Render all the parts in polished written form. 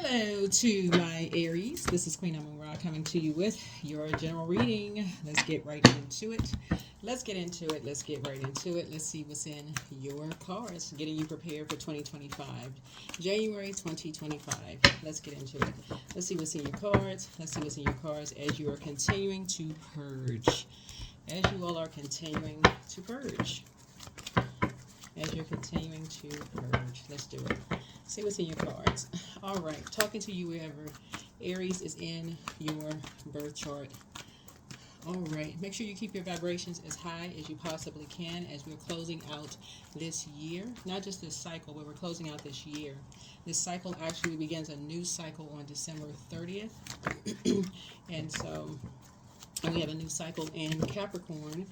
Hello to my Aries. This is Queen Amun Ra coming to you with your general reading. Let's get right into it. Let's get into it. Let's get right into it. Let's see what's in your cards. Getting you prepared for 2025. January 2025. Let's get into it. Let's see what's in your cards. Let's see what's in your cards as you are continuing to purge. As you all are continuing to purge. As you're continuing to purge. Let's do it. See what's in your cards. All right. Talking to you wherever Aries is in your birth chart. All right. Make sure you keep your vibrations as high as you possibly can as we're closing out this year. Not just this cycle, but we're closing out this year. This cycle actually begins a new cycle on December 30th. And we have a new cycle in Capricorn.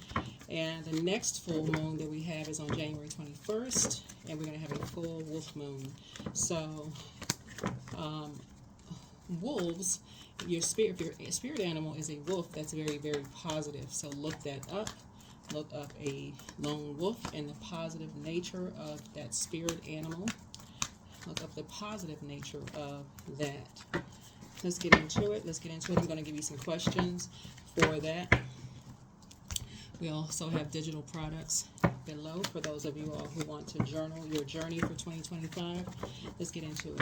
And the next full moon that we have is on January 21st. And we're going to have a full wolf moon. So, wolves, if your spirit animal is a wolf, that's very, very positive. So look that up. Look up a lone wolf and the positive nature of that spirit animal. Look up the positive nature of that. Let's get into it. I'm going to give you some questions for that. We also have digital products below for those of you all who want to journal your journey for 2025. Let's get into it.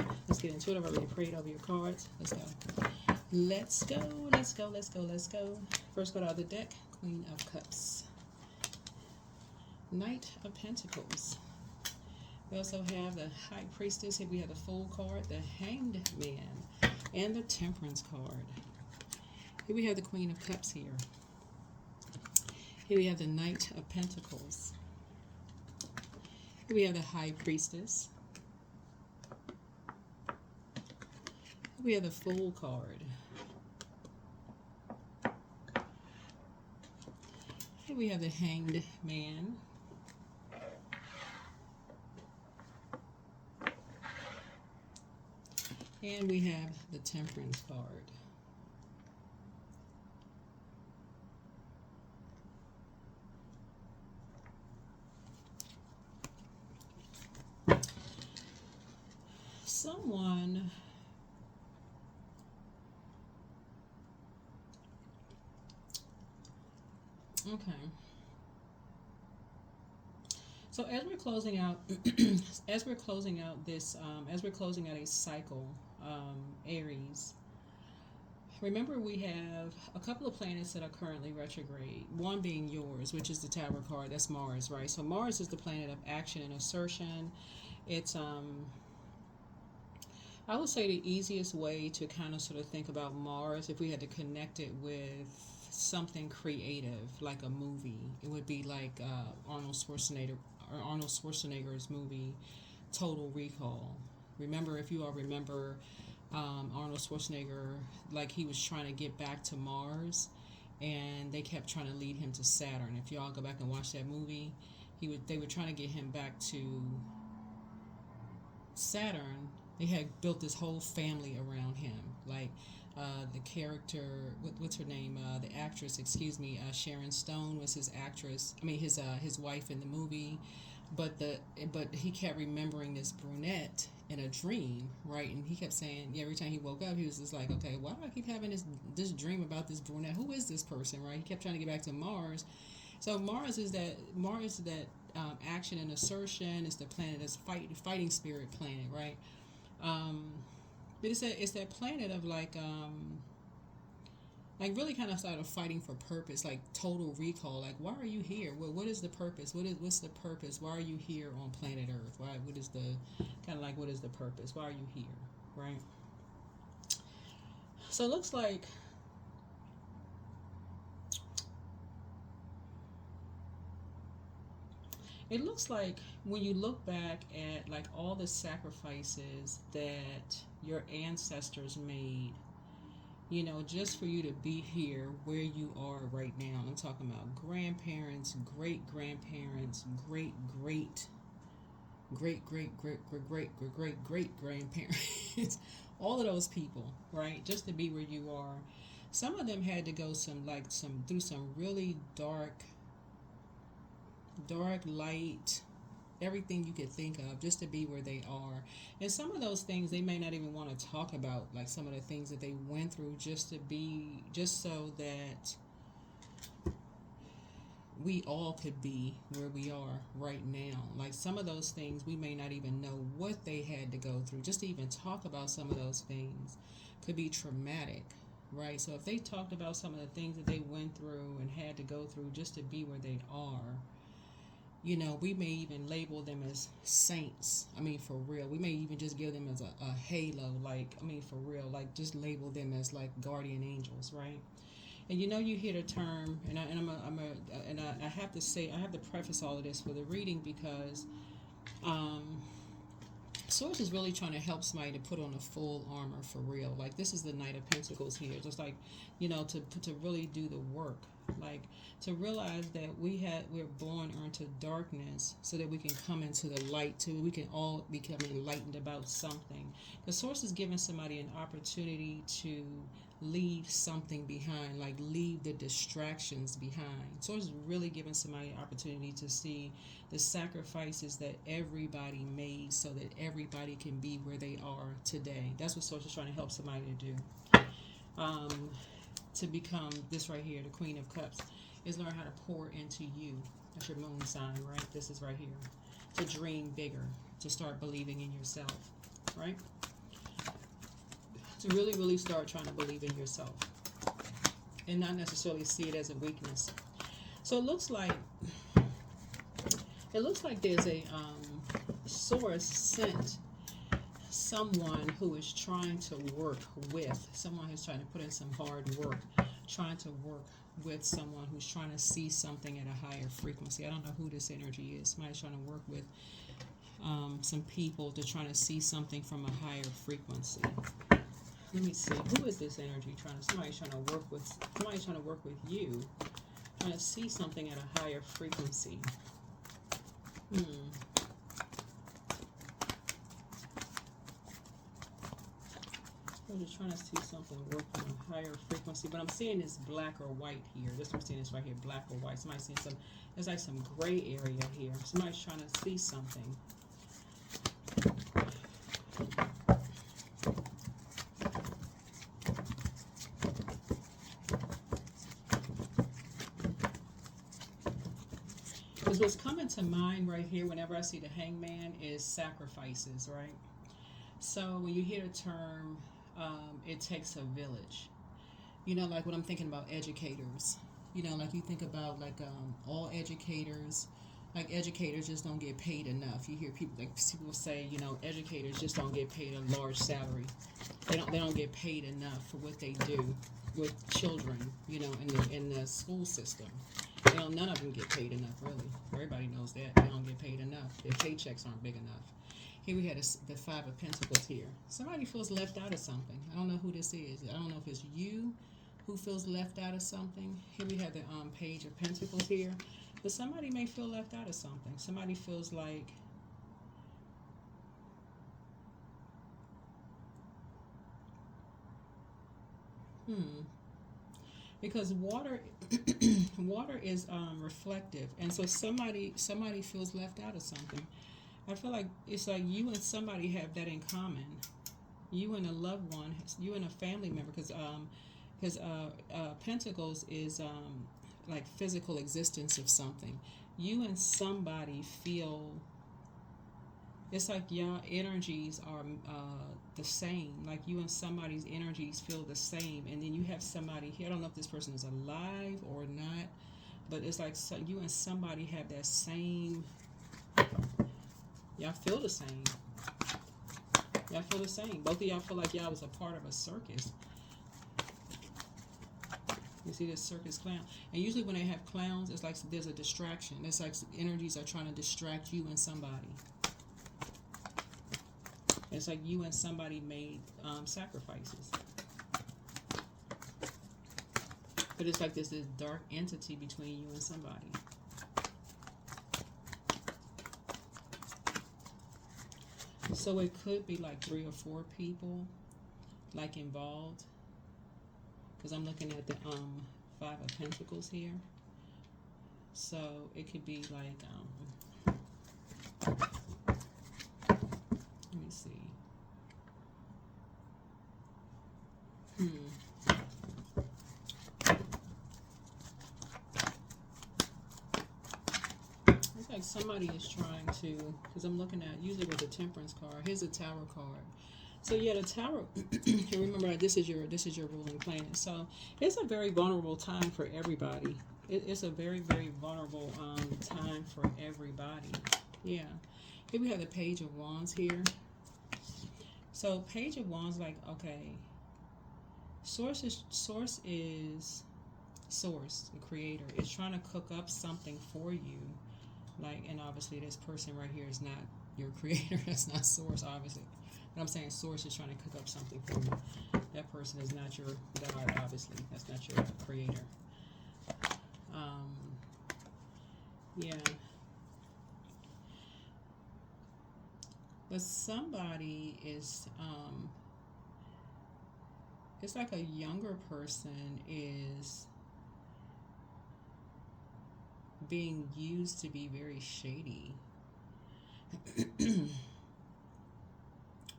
I've already prayed over your cards. Let's go. First card out of the deck, Queen of Cups. Knight of Pentacles. We also have the High Priestess. Here we have the Fool card, the Hanged Man, and the Temperance card. Here we have the Queen of Cups here. Here we have the Knight of Pentacles. Here we have the High Priestess. Here we have the Fool card. Here we have the Hanged Man. And we have the Temperance card. Someone okay. So as we're closing out as we're closing out a cycle, Aries, remember we have a couple of planets that are currently retrograde. One being yours, which is the Tower card. That's Mars, right? So Mars is the planet of action and assertion. It's I would say the easiest way to kind of sort of think about Mars, if we had to connect it with something creative, like a movie, it would be like Arnold Schwarzenegger's movie Total Recall. Remember, if you all remember, Arnold Schwarzenegger, like he was trying to get back to Mars, and they kept trying to lead him to Saturn. If y'all go back and watch that movie, they were trying to get him back to Saturn. They had built this whole family around him, like the character, what's her name? The actress, Sharon Stone was his actress. I mean, his wife in the movie, but he kept remembering this brunette in a dream, right? And he kept saying, every time he woke up, he was just like, okay, why do I keep having this dream about this brunette? Who is this person, right? He kept trying to get back to Mars. So Mars is that action and assertion. It's the planet that's fighting spirit planet, right? But it's that planet of like really kind of sort of fighting for purpose, like total recall. Like, why are you here? What is the purpose? What's the purpose? Why are you here on planet Earth? What is the purpose? Why are you here? Right? So it looks like when you look back at like all the sacrifices that your ancestors made, just for you to be here where you are right now. I'm talking about grandparents, great grandparents, great grandparents, all of those people, right? Just to be where you are. Some of them had to go through some really dark light everything you could think of just to be where they are. And some of those things they may not even want to talk about, like some of the things that they went through just to be, just so that we all could be where we are right now. Like some of those things we may not even know what they had to go through. Just to even talk about some of those things could be traumatic, right? So if they talked about some of the things that they went through and had to go through just to be where they are, you know, we may even label them as saints. I mean, for real. We may even just give them as a halo, like, I mean, for real, like just label them as like guardian angels, right? And you know, you hear the term, and I have to say, I have to preface all of this for the reading because Source is really trying to help somebody to put on a full armor for real. Like this is the Knight of Pentacles here, just like, you know, to really do the work, like to realize that we're born into darkness so that we can come into the light too. We can all become enlightened about something. The Source is giving somebody an opportunity to leave something behind, like leave the distractions behind. Source is really giving somebody an opportunity to see the sacrifices that everybody made so that everybody can be where they are today. That's what Source is trying to help somebody to do. To become this right here, the Queen of Cups, is learn how to pour into you. That's your moon sign, right? This is right here. To dream bigger, to start believing in yourself, right? To really, really start trying to believe in yourself and not necessarily see it as a weakness. So it looks like there's a source sent someone who is trying to work with someone who's trying to put in some hard work, trying to work with someone who's trying to see something at a higher frequency. I don't know who this energy is. Somebody's trying to work with some people to try to see something from a higher frequency. Let me see. Who is this energy trying to? Somebody's trying to work with you, trying to see something at a higher frequency. I'm just trying to see something work on a higher frequency, but I'm seeing this black or white here. This I'm seeing this right here, black or white. Somebody's seeing there's like some gray area here. Somebody's trying to see something. Because what's coming to mind right here whenever I see the Hangman is sacrifices, right? So when you hear the term, it takes a village. You know, like when I'm thinking about educators, you know, like you think about like all educators, like educators just don't get paid enough. You hear people say, you know, educators just don't get paid a large salary. They don't get paid enough for what they do with children, you know, in the school system. None of them get paid enough, really. Everybody knows that. They don't get paid enough. Their paychecks aren't big enough. Here we had the Five of Pentacles here. Somebody feels left out of something. I don't know who this is. I don't know if it's you who feels left out of something. Here we have the Page of Pentacles here. But somebody may feel left out of something. Somebody feels like because water is reflective, and so somebody feels left out of something. I feel like it's like you and somebody have that in common. You and a loved one, you and a family member, because Pentacles is like physical existence of something. You and somebody feel. It's like your energies are the same. Like you and somebody's energies feel the same. And then you have somebody here. I don't know if this person is alive or not. But it's like you and somebody have that same. Y'all feel the same. Y'all feel the same. Both of y'all feel like y'all was a part of a circus. You see this circus clown. And usually when they have clowns, it's like there's a distraction. It's like energies are trying to distract you and somebody. It's like you and somebody made sacrifices. But it's like there's this dark entity between you and somebody. So it could be like 3 or 4 people like involved. Because I'm looking at the Five of Pentacles here. So it could be like Let me see. It's like somebody is trying to, because I'm looking at, usually with the Temperance card, here's a Tower card. So yeah, the Tower, remember this is your ruling planet. So it's a very vulnerable time for everybody. It's a very, very vulnerable time for everybody. Yeah. Here we have the Page of Wands here. So Page of Wands, like, okay, Source, the creator, is trying to cook up something for you. Like, and obviously this person right here is not your creator. That's not Source, obviously. But I'm saying Source is trying to cook up something for you. That person is not your God, obviously. That's not your creator. Yeah. But somebody is, it's like a younger person is being used to be very shady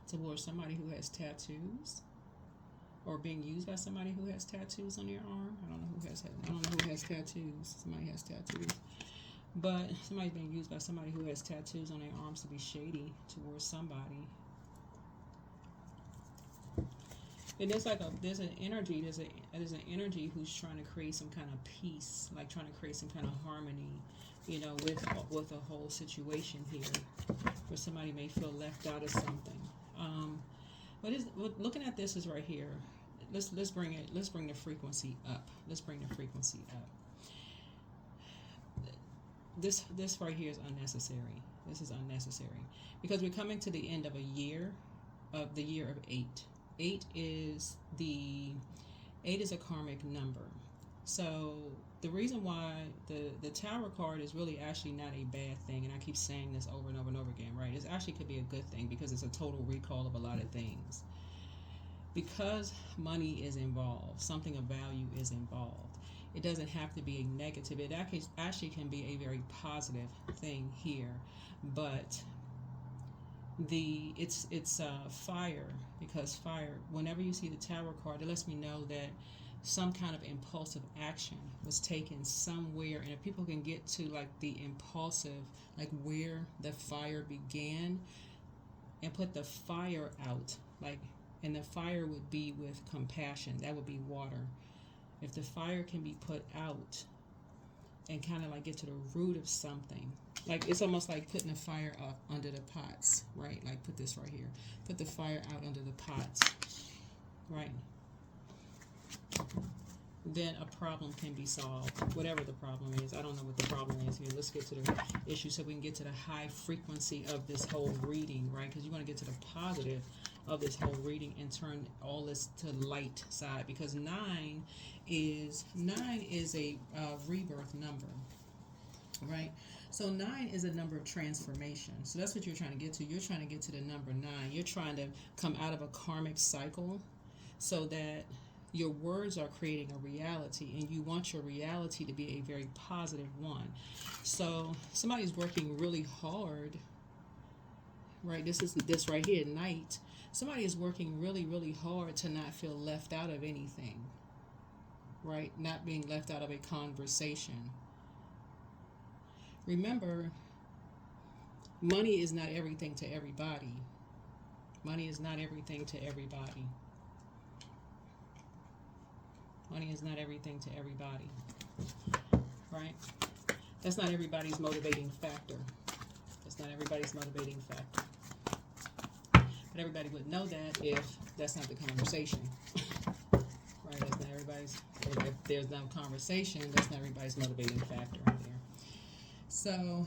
towards somebody who has tattoos, or being used by somebody who has tattoos on their arm. I don't know who has tattoos. Somebody has tattoos. But somebody's being used by somebody who has tattoos on their arms to be shady towards somebody. And there's an energy who's trying to create some kind of peace, like trying to create some kind of harmony, with a whole situation here, where somebody may feel left out of something. Looking at this is right here. Let's bring the frequency up. Let's bring the frequency up. This right here is unnecessary. This is unnecessary because we're coming to the end of the year of 8. 8 is a karmic number. So the reason why the Tower card is really actually not a bad thing, and I keep saying this over and over and over again, right? It actually could be a good thing because it's a total recall of a lot of things. Because money is involved, something of value is involved. It doesn't have to be a negative. It actually can be a very positive thing here, but it's fire, because fire, whenever you see the Tower card, it lets me know that some kind of impulsive action was taken somewhere. And if people can get to like the impulsive, like where the fire began, and put the fire out, like, and the fire would be with compassion, that would be water. If the fire can be put out and kind of like get to the root of something, like it's almost like putting the fire up under the pots, right? Like put this right here, put the fire out under the pots, right? Then a problem can be solved, whatever the problem is. I don't know what the problem is here. Let's get to the issue so we can get to the high frequency of this whole reading, right? Because you want to get to the positive of this whole reading and turn all this to light side, because 9 is a rebirth number, right? So 9 is a number of transformation. So that's what you're trying to get to. You're trying to get to the number 9. You're trying to come out of a karmic cycle so that your words are creating a reality, and you want your reality to be a very positive one. So somebody's working really hard, right? This right here, night. Somebody is working really, really hard to not feel left out of anything, right? Not being left out of a conversation. Remember, money is not everything to everybody. Money is not everything to everybody. Money is not everything to everybody, right? That's not everybody's motivating factor. That's not everybody's motivating factor. But everybody would know that if that's not the conversation, right? That's not everybody's. If there's no conversation, that's not everybody's motivating factor out there. So,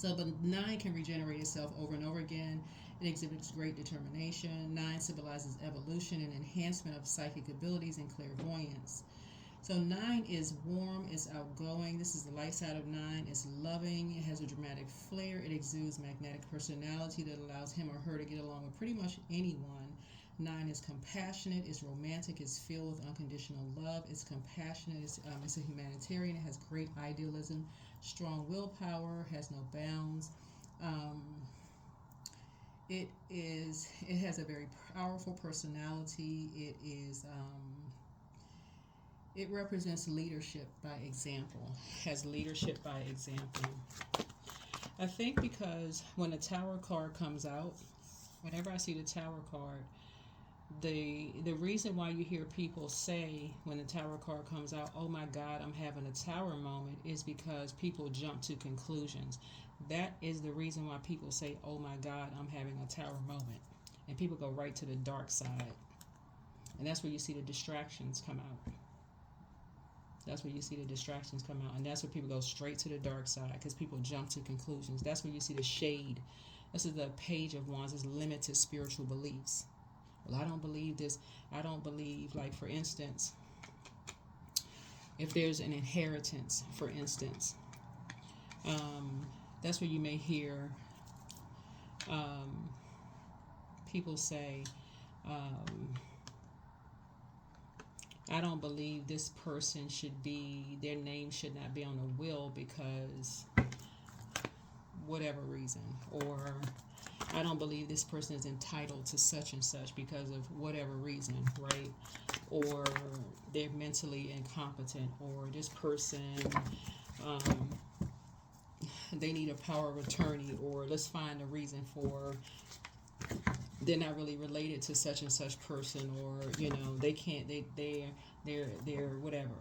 the 9 can regenerate itself over and over again. It exhibits great determination. 9 symbolizes evolution and enhancement of psychic abilities and clairvoyance. So 9 is warm, it's outgoing. This is the light side of 9. It's loving. It has a dramatic flair. It exudes magnetic personality that allows him or her to get along with pretty much anyone. 9 is compassionate, it's romantic, it's filled with unconditional love, it's compassionate, it's a humanitarian, it has great idealism, strong willpower, has no bounds. It has a very powerful personality. It represents leadership by example, has leadership by example. I think because when the Tower card comes out, whenever I see the Tower card, the reason why you hear people say when the Tower card comes out, oh my God, I'm having a Tower moment, is because people jump to conclusions. That is the reason why people say, oh my God, I'm having a Tower moment. And people go right to the dark side. And that's where you see the distractions come out. That's where you see the distractions come out. And that's where people go straight to the dark side, because people jump to conclusions. That's where you see the shade. This is the Page of Wands, is limited spiritual beliefs. Well, I don't believe this. I don't believe, like, for instance, if there's an inheritance, for instance, that's where you may hear people say, I don't believe this person their name should not be on a will because whatever reason, or I don't believe this person is entitled to such and such because of whatever reason, right? Or they're mentally incompetent, or this person, they need a power of attorney, or let's find a reason for they're not really related to such and such person, or they can't, they're whatever,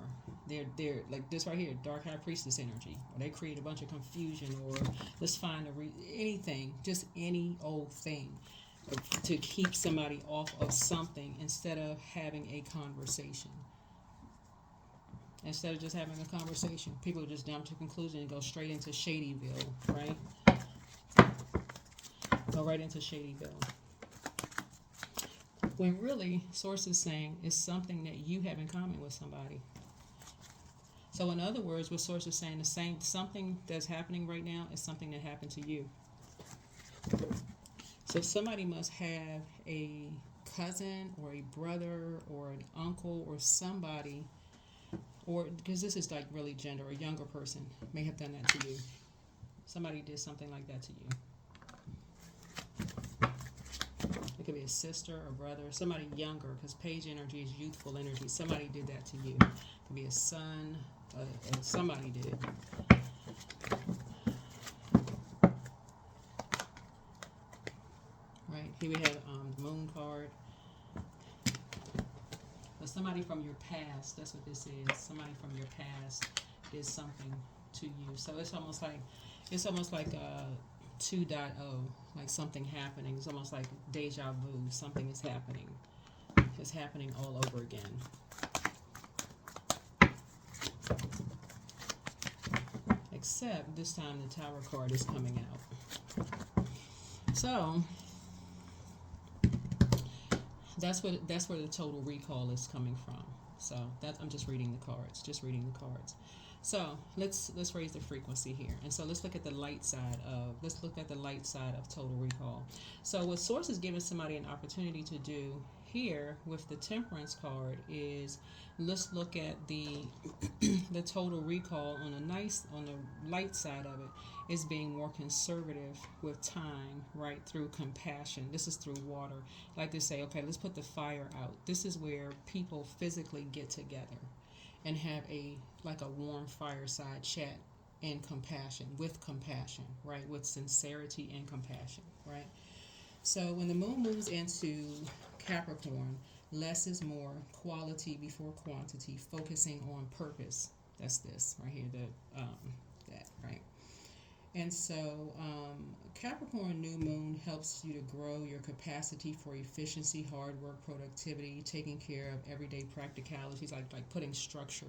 they're like this right here, dark high priestess energy, or they create a bunch of confusion, or let's find anything, just any old thing to keep somebody off of something, instead of having a conversation. Instead of just having a conversation, people just jump to conclusion and go straight into Shadyville, right? Go right into Shadyville. When really, Source is saying it's something that you have in common with somebody. So in other words, what Source is saying, something that's happening right now is something that happened to you. So somebody must have a cousin or a brother or an uncle or somebody, or because this is like really gender, a younger person may have done that to you. Somebody did something like that to you. It could be a sister or brother, somebody younger, because Page energy is youthful energy. Somebody did that to you. It could be a son, somebody did. Right, here we have the Moon card. But somebody from your past, that's what this is. Somebody from your past did something to you. So it's almost like 2.0, like something happening. It's almost like deja vu. Something is happening. It's happening all over again. Except this time the Tower card is coming out. So that's where the total recall is coming from. So I'm just reading the cards. So let's raise the frequency here, and so let's look at the light side of total recall. So what Source is giving somebody an opportunity to do here with the Temperance card is, let's look at the the total recall on the light side of it is being more conservative with time, right, through compassion. This is through water. Like to say, okay, let's put the fire out. This is where people physically get together and have a warm fireside chat and compassion, right? With sincerity and compassion, right? So when the moon moves into Capricorn, less is more, quality before quantity, focusing on purpose. That's this right here, that, right? And so Capricorn new moon helps you to grow your capacity for efficiency, hard work, productivity, taking care of everyday practicalities, like putting structure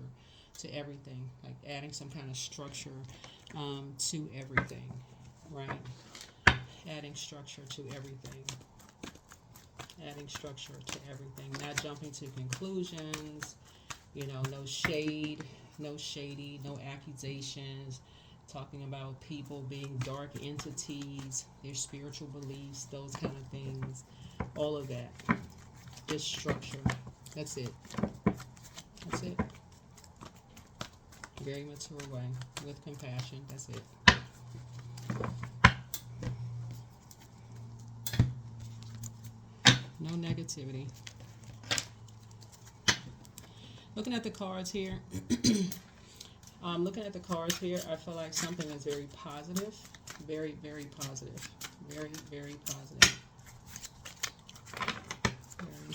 to everything, like adding some kind of structure to everything, right? Adding structure to everything. Not jumping to conclusions, no shade, no shady, no accusations, talking about people being dark entities, their spiritual beliefs, those kind of things, all of that. this structure. That's it. That's it. Very mature way, with compassion. That's it. No negativity. Looking at the cards here, looking at the cards here, I feel like something is very positive. Very, very positive. Very, very positive.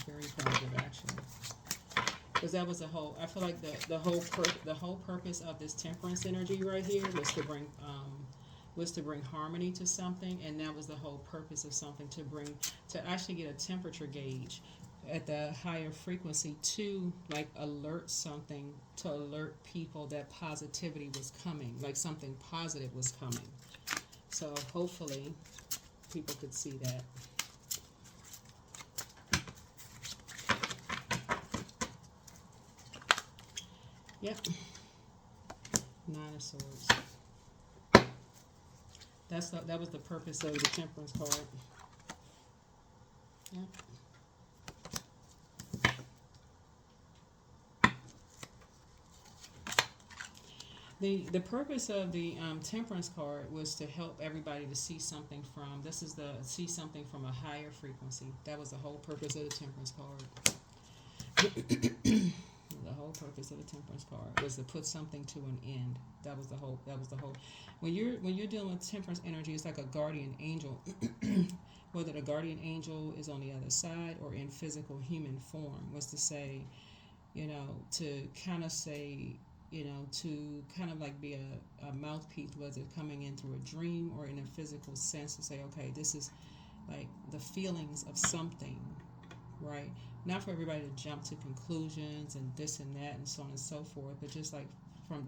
Very, very positive, actually. Because that was the whole. I feel like the whole purpose of this temperance energy right here was to bring harmony to something, and that was the whole purpose of something, to actually get a temperature gauge at the higher frequency to like alert something, to alert people that positivity was coming, like something positive was coming. So hopefully people could see that. Yep. Nine of Swords. That was the purpose of the Temperance card. Yep. The purpose of the Temperance card was to help everybody to see something from. This is see something from a higher frequency. That was the whole purpose of the Temperance card. The whole purpose of the Temperance card was to put something to an end. That was the whole. When you're dealing with Temperance energy, it's like a guardian angel. Whether the guardian angel is on the other side or in physical human form, was to say, to kind of say, to kind of like be a mouthpiece, whether coming in through a dream or in a physical sense, to say, okay, this is like the feelings of something, right? Not for everybody to jump to conclusions and this and that and so on and so forth, but just like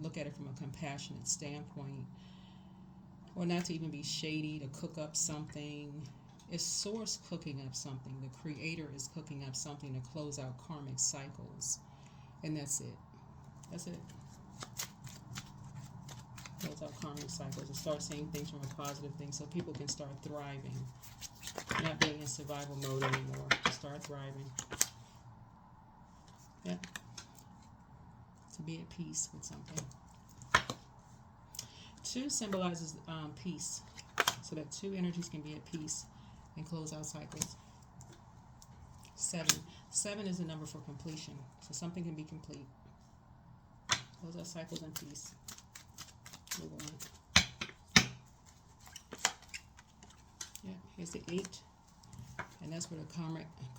look at it from a compassionate standpoint, or not to even be shady, to cook up something. It's Source cooking up something. The Creator is cooking up something to close out karmic cycles, and that's it. That's it. Close out karmic cycles and start seeing things from a positive thing, so people can start thriving, not being in survival mode anymore. Just start thriving. Yep. To be at peace with something. 2 symbolizes peace, so that 2 energies can be at peace and close out cycles. 7 is a number for completion, so something can be complete. Close out cycles and peace. Move on. Yeah, here's the 8, and that's where the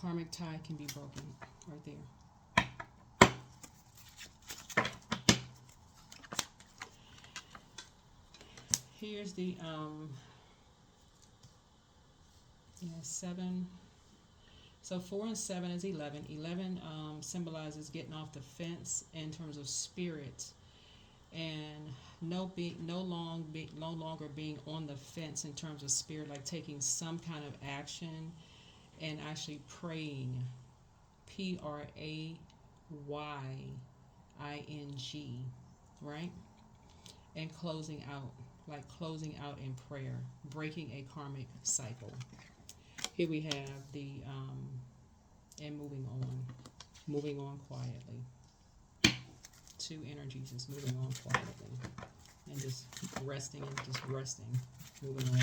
karmic tie can be broken, right there. Here's the 7. So 4 and 7 is 11. 11 symbolizes getting off the fence in terms of spirit, and no longer being on the fence in terms of spirit, like taking some kind of action and actually praying. PRAYING, right? And closing out, like closing out in prayer, breaking a karmic cycle. Here we have the and moving on quietly. 2 energies is moving on quietly and just resting, moving on.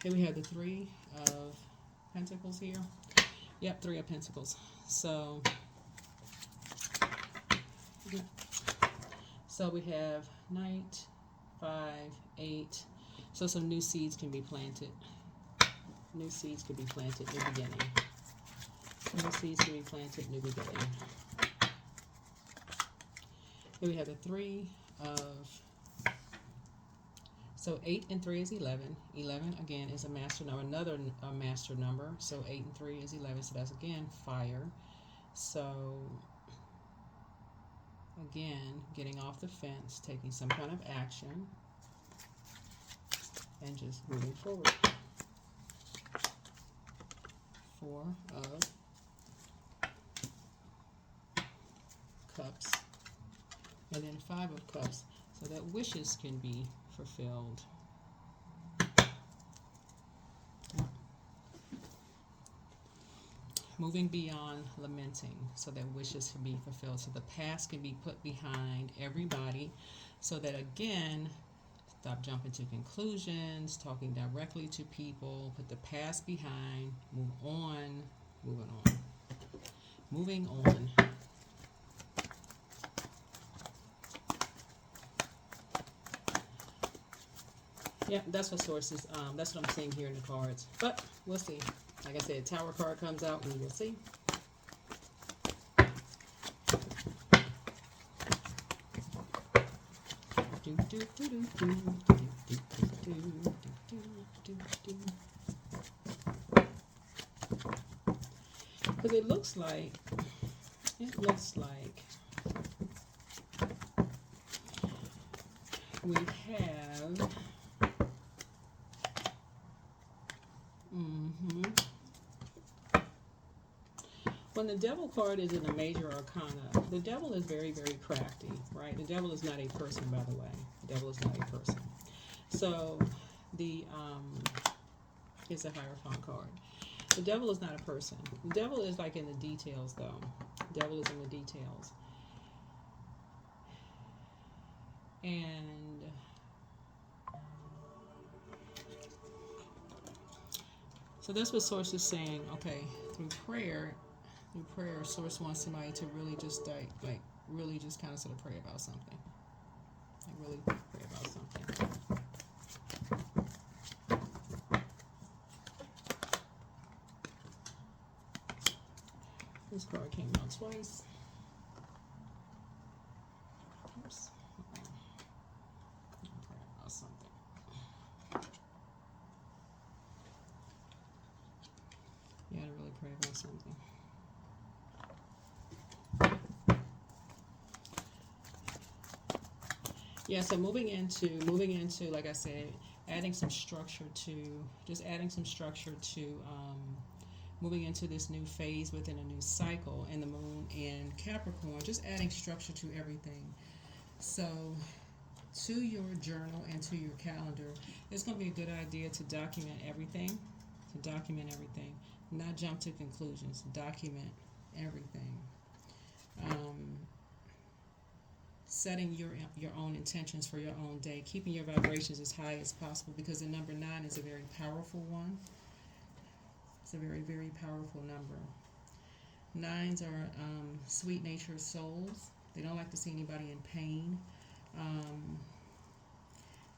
Here we have the 3 of Pentacles here. Yep, 3 of Pentacles. So we have Knight, 5, 8. So some new seeds can be planted. New seeds could be planted, new beginning. New seeds can be planted, new beginning. Here we have the 3 of, so 8 and 3 is 11. 11 again is a master number, another master number. So 8 and 3 is 11. So that's again fire. So again, getting off the fence, taking some kind of action, and just moving forward. 4 of Cups, and then 5 of Cups, so that wishes can be fulfilled. moving beyond lamenting so that wishes can be fulfilled. So the past can be put behind everybody so that, again, stop jumping to conclusions, talking directly to people, put the past behind, move on, moving on, moving on. Yeah, that's what sources, that's what I'm seeing here in the cards. But we'll see. Like I said, Tower card comes out and we'll see. Because it looks like we have when the devil card is in a major arcana, the devil is very, very crafty, right? The devil is not a person, by the way. The devil is not a person. So the it's a Hierophant card. The devil is not a person. The devil is like in the details, though. The devil is in the details. And so that's what Source is saying. Okay, through prayer, Source wants somebody to really just like really just kind of sort of pray about something. Like really pray about something. This card came out twice. Oops. Pray about something. You gotta really pray about something. Yeah, so moving into, like I said, adding some structure to, moving into this new phase within a new cycle in the moon and Capricorn, just adding structure to everything. So to your journal and to your calendar, it's going to be a good idea to document everything, not jump to conclusions, document everything. Setting your own intentions for your own day, keeping your vibrations as high as possible, because the number 9 is a very powerful one. It's a very, very powerful number. 9s are sweet-natured souls. They don't like to see anybody in pain.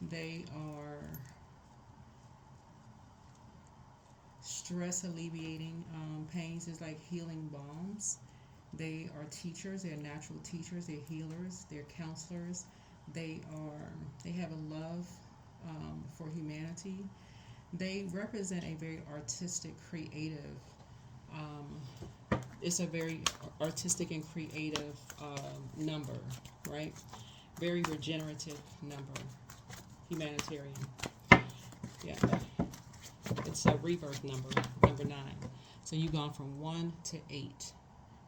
They are stress alleviating. Pains is like healing balms. They are teachers. They're natural teachers. They're healers. They're counselors. They have a love for humanity. They represent a very artistic, creative. It's a very artistic and creative number, right? Very regenerative number. Humanitarian. Yeah. It's a rebirth number 9. So you've gone from 1 to 8.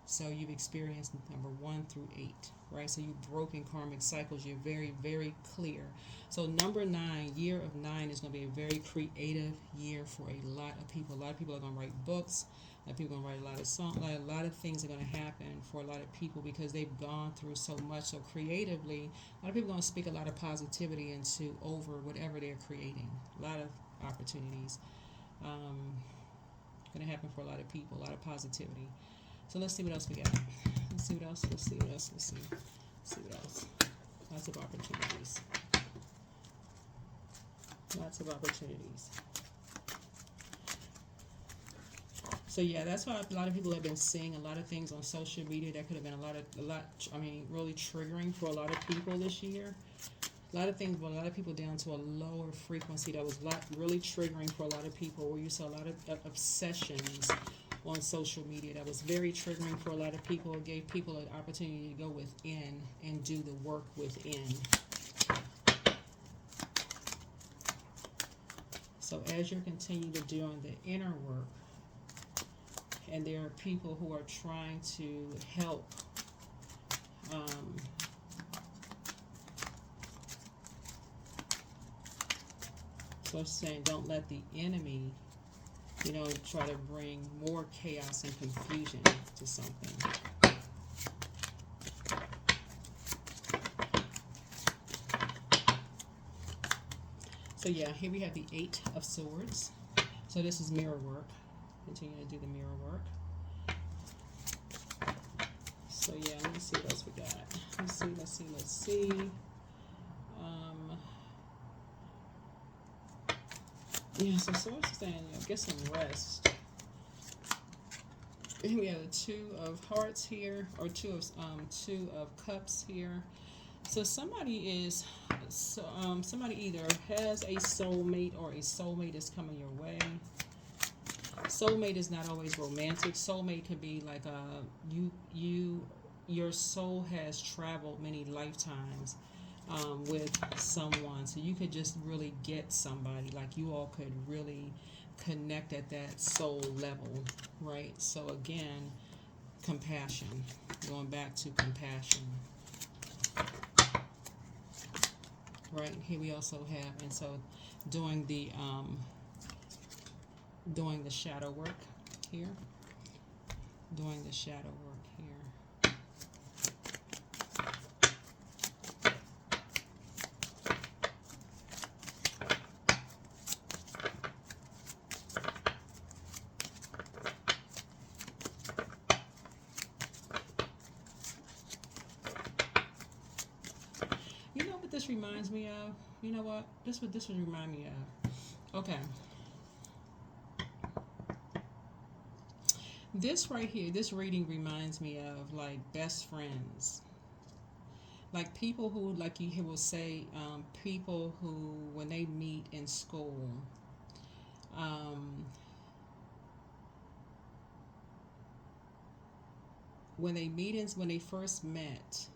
So you've experienced number 1 through 8, right? So you've broken karmic cycles. You're very, very clear. So number 9, year of 9, is going to be a very creative year for a lot of people. A lot of people are going to write books. A lot of people are going to write a lot of songs. A lot of things are going to happen for a lot of people because they've gone through so much. So creatively, a lot of people are going to speak a lot of positivity over whatever they're creating. A lot of opportunities going to happen for a lot of people. A lot of positivity. So let's see what else we got. Let's see what else. Lots of opportunities. So yeah, that's why a lot of people have been seeing a lot of things on social media that could have been really triggering for a lot of people this year. A lot of things brought a lot of people down to a lower frequency that was really triggering for a lot of people, where you saw a lot of obsessions on social media that was very triggering for a lot of people. It gave people an opportunity to go within and do the work within. So as you're continuing to do the inner work, and there are people who are trying to help so it's saying don't let the enemy you know, try to bring more chaos and confusion to something. So yeah, here we have the Eight of Swords. So this is mirror work. Continue to do the mirror work. So yeah, let me see what else we got. Let's see. Yeah, so Swords is saying, you know, get some rest. And we have the Two of Hearts here, or Two of Cups here. So somebody is, somebody either has a soulmate or a soulmate is coming your way. Soulmate is not always romantic. Soulmate could be like your soul has traveled many lifetimes with someone, so you could just really get somebody. Like you all could really connect at that soul level, right? So again, compassion. Going back to compassion. Right here we also have, and so doing the shadow work here, doing the shadow work here. You know what this reminds me of? You know what? This would remind me of. Okay. This right here, this reading reminds me of like best friends. Like people who, like you will say, people who, when they meet in school, when they first met,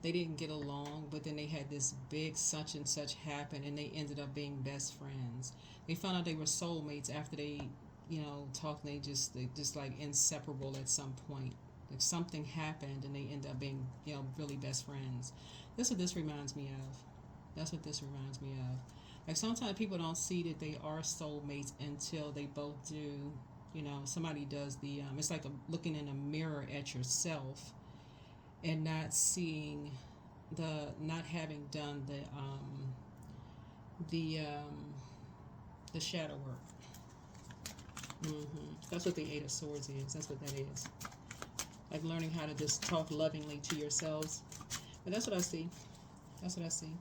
they didn't get along, but then they had this big such and such happen, and they ended up being best friends. They found out they were soulmates after they, you know, talked. They just like inseparable at some point. Like something happened, and they end up being, you know, really best friends. That's what this reminds me of. That's what this reminds me of. Like sometimes people don't see that they are soulmates until they both do. You know, somebody does the. It's like looking in a mirror at yourself and not seeing not having done the shadow work. That's what the Eight of Swords is. That's what that is. Like learning how to just talk lovingly to yourselves. But that's what I see. That's what I see.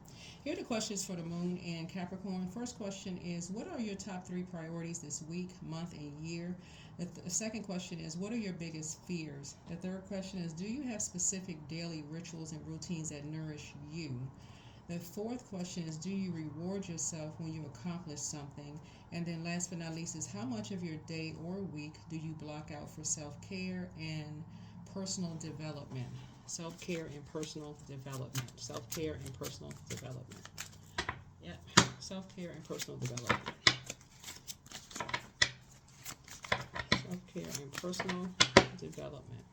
Here are the questions for the Moon and Capricorn. First question is, what are your top 3 priorities this week, month, and year? The second question is, what are your biggest fears? The third question is, do you have specific daily rituals and routines that nourish you? The fourth question is, do you reward yourself when you accomplish something? And then last but not least is, how much of your day or week do you block out for self-care and personal development? Self-care and personal development. Self-care and personal development. Yeah, self-care and personal development. Self-care and personal development.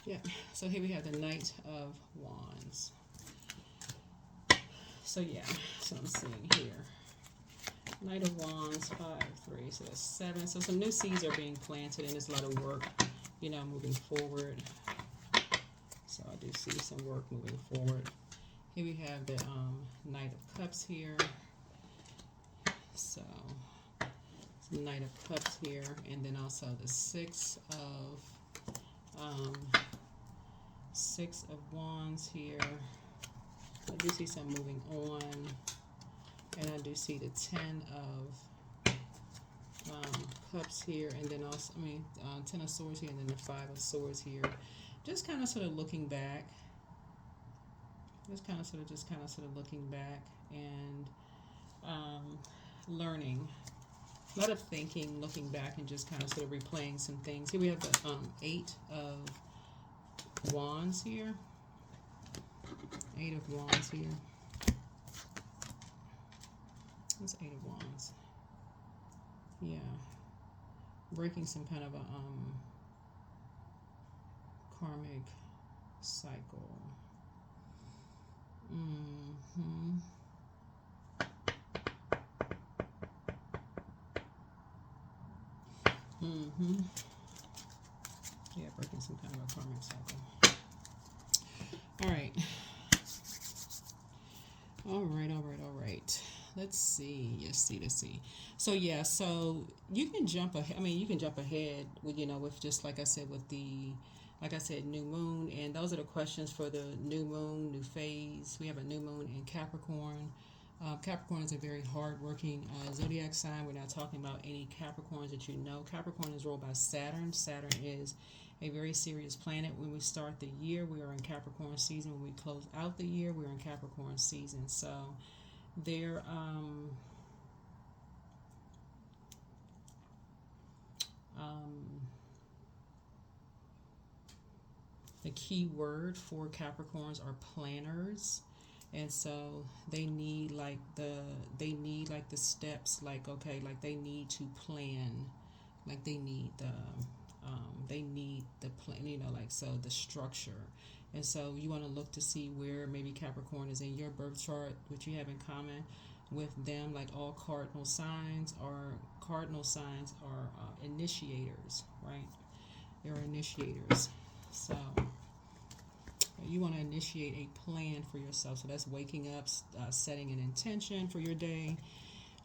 Yeah, so here we have the Knight of Wands. So yeah, so I'm seeing here. Knight of Wands, 5, 3, so that's 7. So some new seeds are being planted, and there's a lot of work, you know, moving forward. So I do see some work moving forward. Here we have the Knight of Cups here. So Knight of Cups here, and then also the Six of Wands here. I do see some moving on, and I do see the 10 of Cups here, and then also 10 of Swords here, and then the 5 of Swords here. Just kind of sort of looking back. Just kind of looking back and learning. A lot of thinking, looking back, and just kind of sort of replaying some things. Here we have the 8 of Wands here. 8 of Wands here. That's 8 of Wands. Yeah. Breaking some kind of a karmic cycle. Mm-hmm. Yeah, breaking some kind of a karmic cycle. All right. All right, all right, all right. Let's see. Let's see. So yeah, so you can jump ahead. I mean, you can jump ahead with, with just like I said, with the, like I said, new moon, and those are the questions for the new moon, new phase. We have a new moon in Capricorn. Capricorn is a very hardworking zodiac sign. We're not talking about any Capricorns that you know. Capricorn is ruled by Saturn. Saturn is a very serious planet. When we start the year, we are in Capricorn season. When we close out the year, we're in Capricorn season. So there, the key word for Capricorns are planners. And so they need like the steps, like, okay, like they need to plan, like they need the plan, like, so the structure. And so you want to look to see where maybe Capricorn is in your birth chart, which you have in common with them. Like all cardinal signs are initiators, right? They're initiators. So you want to initiate a plan for yourself. So that's waking up, setting an intention for your day,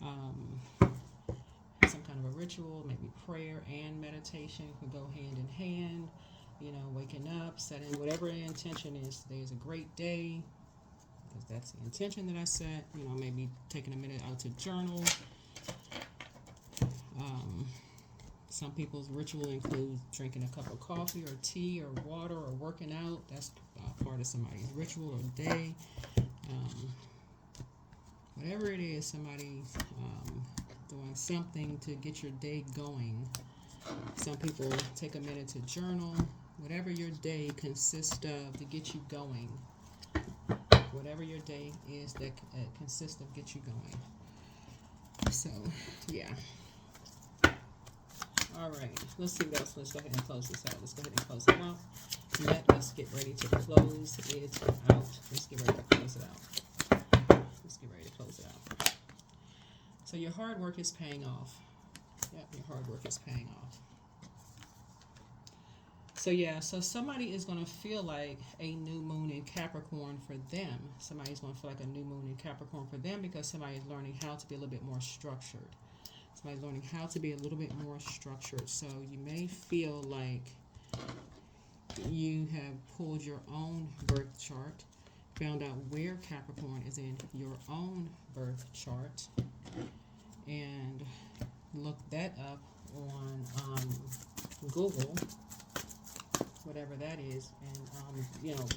um, some kind of a ritual, maybe prayer and meditation can go hand in hand. Waking up, setting whatever the intention is. Today is a great day because that's the intention that I set. Maybe taking a minute out to journal. Some people's ritual includes drinking a cup of coffee or tea or water or working out. That's part of somebody's ritual or day. Whatever it is, somebody's doing something to get your day going. Some people take a minute to journal. Whatever your day consists of to get you going. Whatever your day is that consists of get you going. So, yeah. All right, let's see what else. Let's go ahead and close this out. Let's go ahead and close it out. Let's get ready to close it out. Let's get ready to close it out. Let's get ready to close it out. So your hard work is paying off. Yep, your hard work is paying off. So yeah, so somebody is going to feel like a new moon in Capricorn for them. Somebody's going to feel like a new moon in Capricorn for them because somebody is learning how to be a little bit more structured. Somebody's learning how to be a little bit more structured. So you may feel like you have pulled your own birth chart, found out where Capricorn is in your own birth chart, and looked that up on Google, whatever that is, and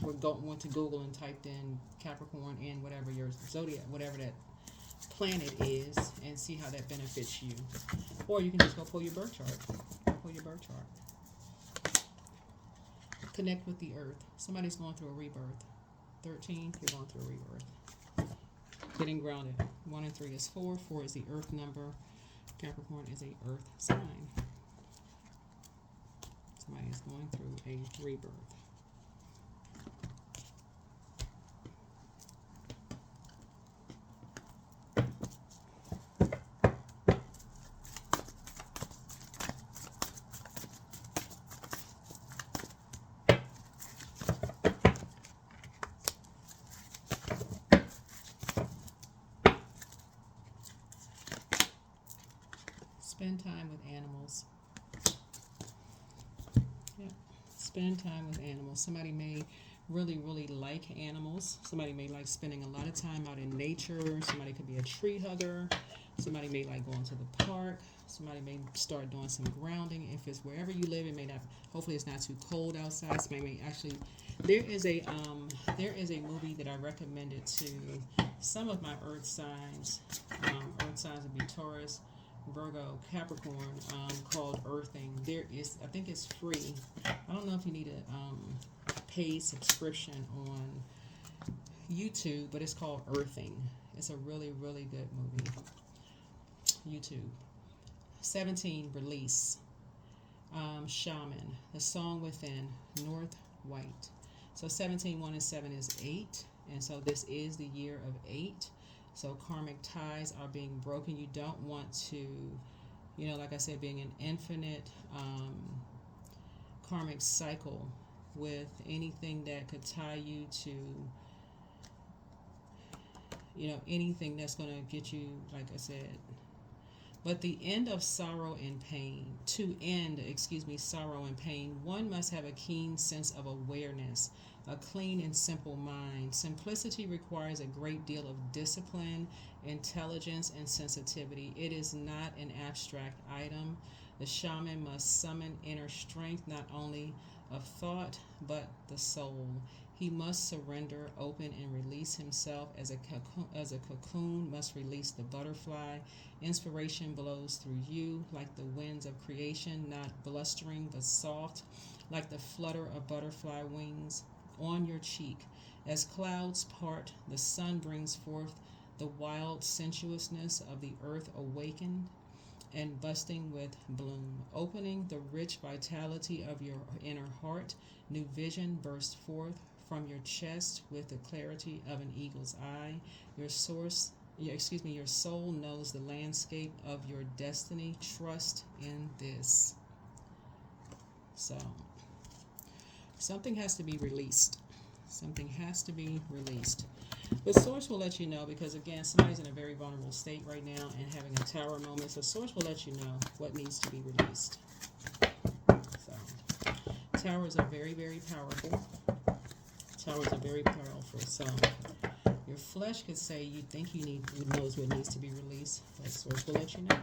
went to Google and typed in Capricorn and whatever your zodiac, whatever that planet is, and see how that benefits you. Or you can just go pull your birth chart. Pull your birth chart. Connect with the earth. Somebody's going through a rebirth. 13, you're going through a rebirth. Getting grounded. 1 and 3 is 4. 4 is the earth number. Capricorn is a earth sign. Somebody is going through a rebirth. Spend time with animals. Yeah. Spend time with animals. Somebody may really, really like animals. Somebody may like spending a lot of time out in nature. Somebody could be a tree hugger. Somebody may like going to the park. Somebody may start doing some grounding. If it's wherever you live, it may not. Hopefully, it's not too cold outside. Somebody may actually. There is a movie that I recommended to some of my earth signs. Earth signs would be Taurus, Virgo, Capricorn, called Earthing. I think it's free. I don't know if you need a paid subscription on YouTube, but it's called Earthing. It's a really, really good movie. YouTube. 17, Release. Shaman, The Song Within, North White. So 17, 1 and 7 is 8. And so this is the year of 8. So karmic ties are being broken. You don't want to, You know, like I said, being an infinite karmic cycle with anything that could tie you to, you know, anything that's going to get you, like I said. But the end of sorrow and pain, to end, sorrow and pain, one must have a keen sense of awareness, a clean and simple mind. Simplicity requires a great deal of discipline, intelligence, and sensitivity. It is not an abstract item. The shaman must summon inner strength, not only of thought, but the soul. He must surrender, open, and release himself as a cocoon must release the butterfly. Inspiration blows through you like the winds of creation, not blustering but soft, like the flutter of butterfly wings on your cheek. As clouds part, the sun brings forth the wild sensuousness of the earth awakened and busting with bloom, opening the rich vitality of your inner heart. New vision bursts forth from your chest with the clarity of an eagle's eye. Your soul knows the landscape of your destiny. Trust in this. So, something has to be released. Something has to be released. The source will let you know, because again, somebody's in a very vulnerable state right now and having a tower moment. So source will let you know what needs to be released. So towers are very, very powerful. Towers are very powerful. So your flesh could say you think you knows what needs to be released, but source will let you know.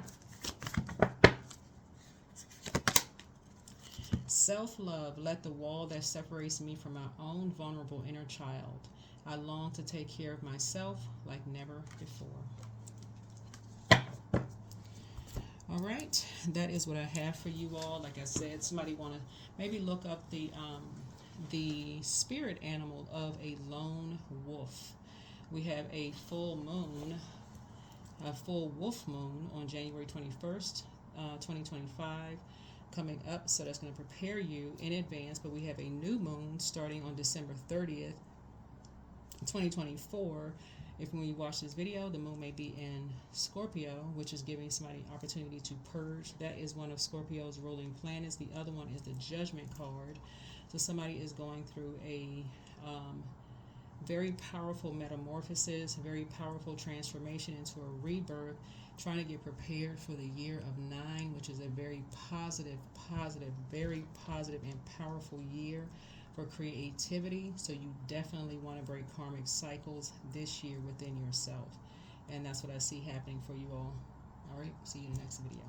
Self-love, let the wall that separates me from my own vulnerable inner child. I long to take care of myself like never before. All right, that is what I have for you all. Like I said, somebody want to maybe look up the spirit animal of a lone wolf. We have a full moon, a full wolf moon on January 21st, 2025. Coming up, so that's going to prepare you in advance. But we have a new moon starting on December 30th, 2024. If when you watch this video, the moon may be in Scorpio, which is giving somebody opportunity to purge. That is one of Scorpio's ruling planets. The other one is the Judgment card. So somebody is going through a very powerful metamorphosis, very powerful transformation into a rebirth, trying to get prepared for the year of 9, which is a very positive, very positive and powerful year for creativity. So you definitely want to break karmic cycles this year within yourself. And that's what I see happening for you all. All right, see you in the next video.